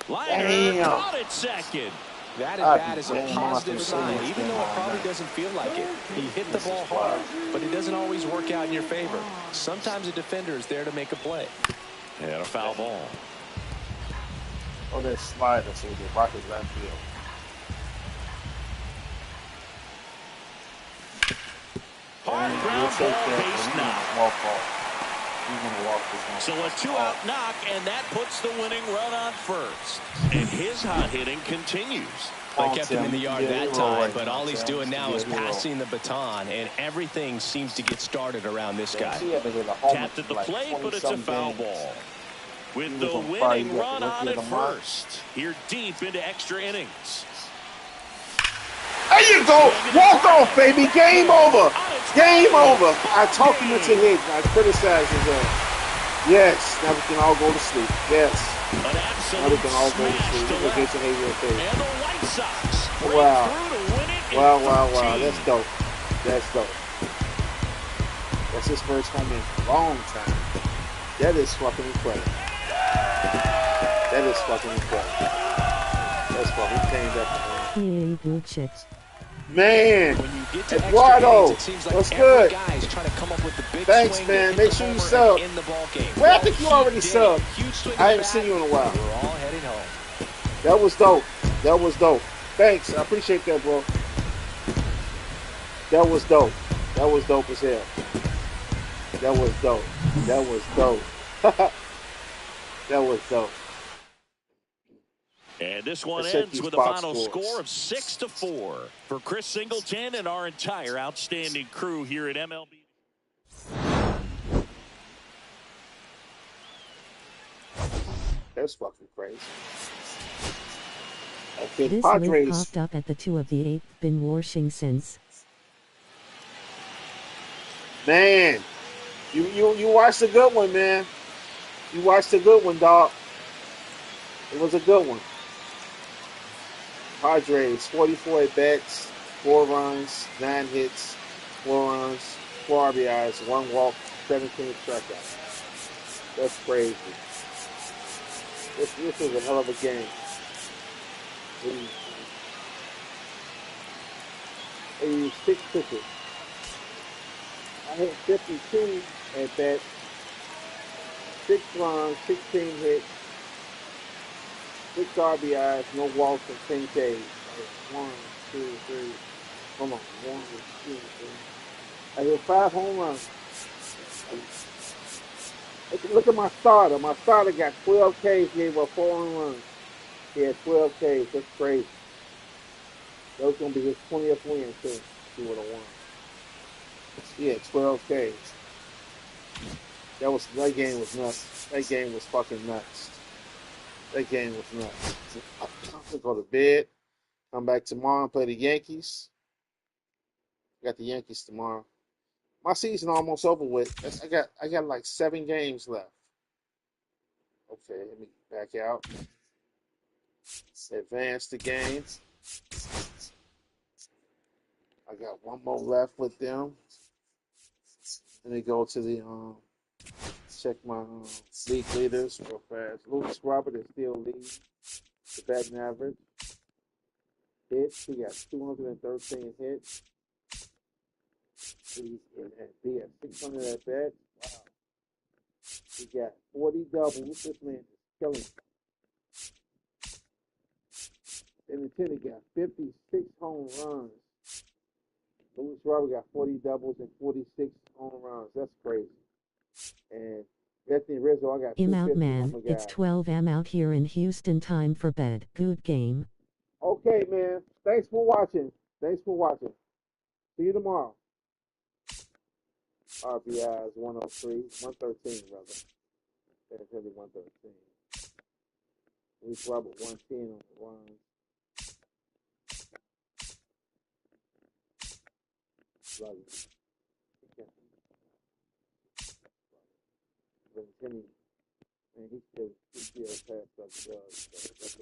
now. Liner caught it second. That at bat is a positive sign, even though it probably doesn't feel like it. He hit the ball hard, but it doesn't always work out in your favor. Sometimes a defender is there to make a play. And a foul ball. Oh, that slider, so the Rockets left field. Hard ground ball, base knock. So a 2-out knock, and that puts the winning run on first. And his hot hitting continues. They kept him in the yard that time, but all he's doing now is passing the baton, and everything seems to get started around this guy. Tapped at the plate, but it's a foul ball. With the winning run on at first. Here deep into extra innings. There you go. Walk off, baby. Game over. Game over. I talked him into his. I criticized his ass. Yes. Now we can all go to sleep. Yes. Now we can all go to sleep. We'll get to And the White Sox wow. Wow. That's dope. That's dope. That's his first home in a long time. That is fucking incredible. That is fucking incredible. That's fucking came back. Man, Eduardo, what's good? Thanks, man. Make sure you sub. Well, I think you already subbed. I haven't seen you in a while. That was dope. That was dope. Thanks. I appreciate that, bro. That was dope. That was dope as hell. That was dope. That was dope. That was dope. And this one ends with a final score of 6-4 for Chris Singleton and our entire outstanding crew here at MLB. That's fucking crazy. This Padres list popped up at the 2 of the 8. Been washing since. Man, you watched a good one, man. You watched a good one, dog. It was a good one. Padres, 44 at bats, 4 runs, 9 hits, 4 runs, 4 RBIs, 1 walk, 17 strikeouts. That's crazy. This was a hell of a game. 86 pitches. I hit 52 at bats, 6 runs, 16 hits, 6 RBIs, no walks, and 10 Ks. 1, 2, 3. Hold on. 1, 2, 3. I hit 5 home runs. Look at my starter. My starter got 12 Ks, gave up 4 home runs. He had 12 Ks. That's crazy. That was going to be his 20th win, too. He would have won. He had 12 Ks. That game was nuts. That game was fucking nuts. That game was nuts. I'm going to go to bed. Come back tomorrow and play the Yankees. Got the Yankees tomorrow. My season almost over with. I got like 7 games left. Okay, let me back out. Advance the game. I got 1 more left with them. Let me go to the check my league leaders real fast. Lucas Robert is still leading the batting average. Hits, he got 213 hits. He had 600 at bat. Wow. He got 40 doubles. This man is killing. And the 10, he got 56 home runs. Lucas Robert got 40 doubles and 46 home runs. That's crazy. And Anthony Rizzo, I got I'm 250. out, man. Oh It's 12. I'm out here in Houston. Time for bed. Good game. Okay, man. Thanks for watching. See you tomorrow. RBIs 103, 113 rather. That's really 113. Lucas Robert 110 on the run. Love it. Kenny, man, he still passed up the drugs. That's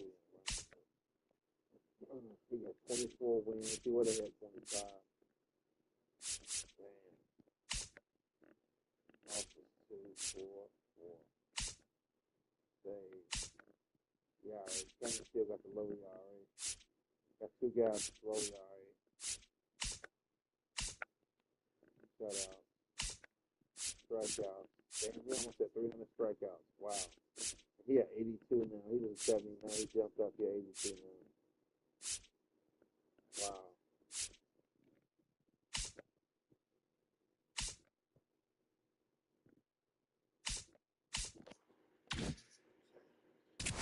what he got 24 wins. He would have had 25. Man. Also 2, 4, 4. Save. Yeah, Kenny still got the low ERA. Got 2 guys with low ERA. Shutout. Strikeouts. Damn, he almost had 300 strikeouts. Wow. He had 82 now. He was 70 now. He jumped up to 82 now. Wow.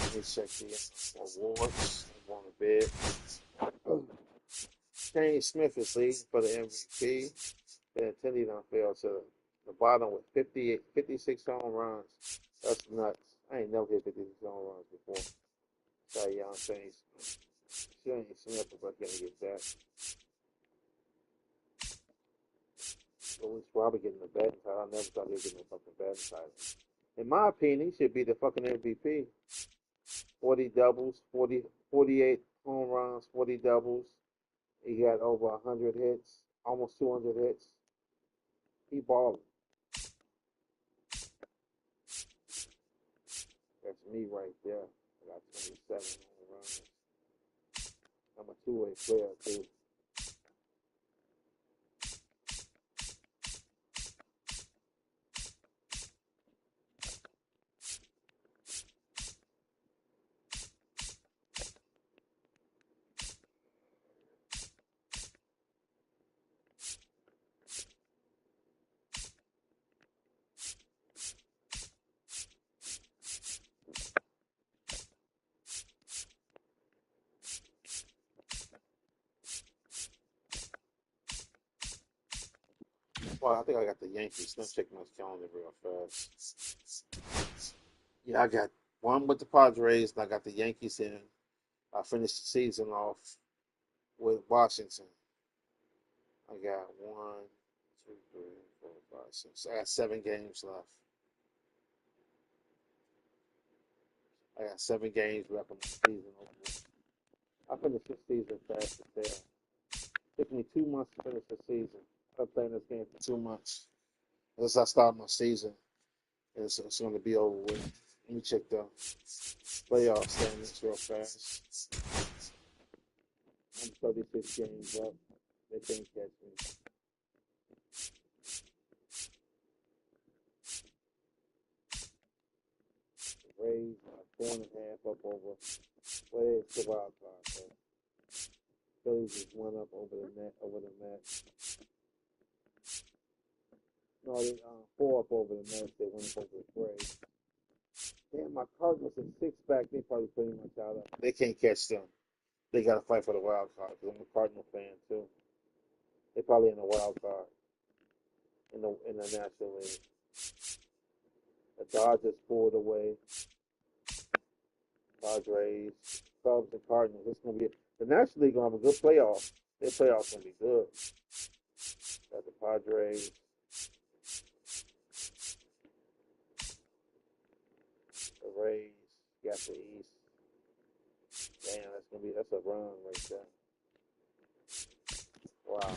Let me check the awards. I'm going to bed. Shane Smith is leading for the MVP. Ben Tenney done fell to the bottom with 56 home runs. That's nuts. I ain't never hit 56 home runs before. Cy Young Shane Smith is going to get that. Louis Robert getting the batting title. I never thought he was getting a fucking batting title. In my opinion, he should be the fucking MVP. 40 doubles, 48 home runs, 40 doubles. He got over 100 hits, almost 200 hits. He balling. That's me right there. I got 27 home runs. I'm a two-way player, too. Well, I think I got the Yankees. Let's check my calendar real fast. Yeah, I got One with the Padres, and I got the Yankees in. I finished the season off with Washington. I got 1, 2, 3, 4, 5, 6. I got 7 games left. I got 7 games left in the season. I finished the season fast as hell. It took me 2 months to finish the season. I've been playing this game for 2 months. As I start my season, and it's going to be over with. Let me check the playoff standings real fast. I'm 36 games up. They can't catch me. The Rays are 4.5 up over. Well, it's the wild card. So Phillies is 1 up over the Mets. No, they 4 up over the Mets. They went up over the Braves. Damn, my Cardinals are 6 back. They probably pretty much out of. They can't catch them. They got to fight for the wild card because I'm a Cardinal fan too. They probably in the wild card in the National League. The Dodgers pulled away. Padres, Cubs, and Cardinals. It's gonna be the National League gonna have a good playoff. Their playoffs gonna be good. Got the Padres. The Rays. Got the East. Damn, that's a run right there. Wow.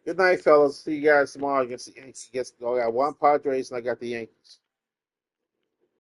Good night, fellas. See you guys tomorrow against the Yankees. I got 1 Padres and I got the Yankees.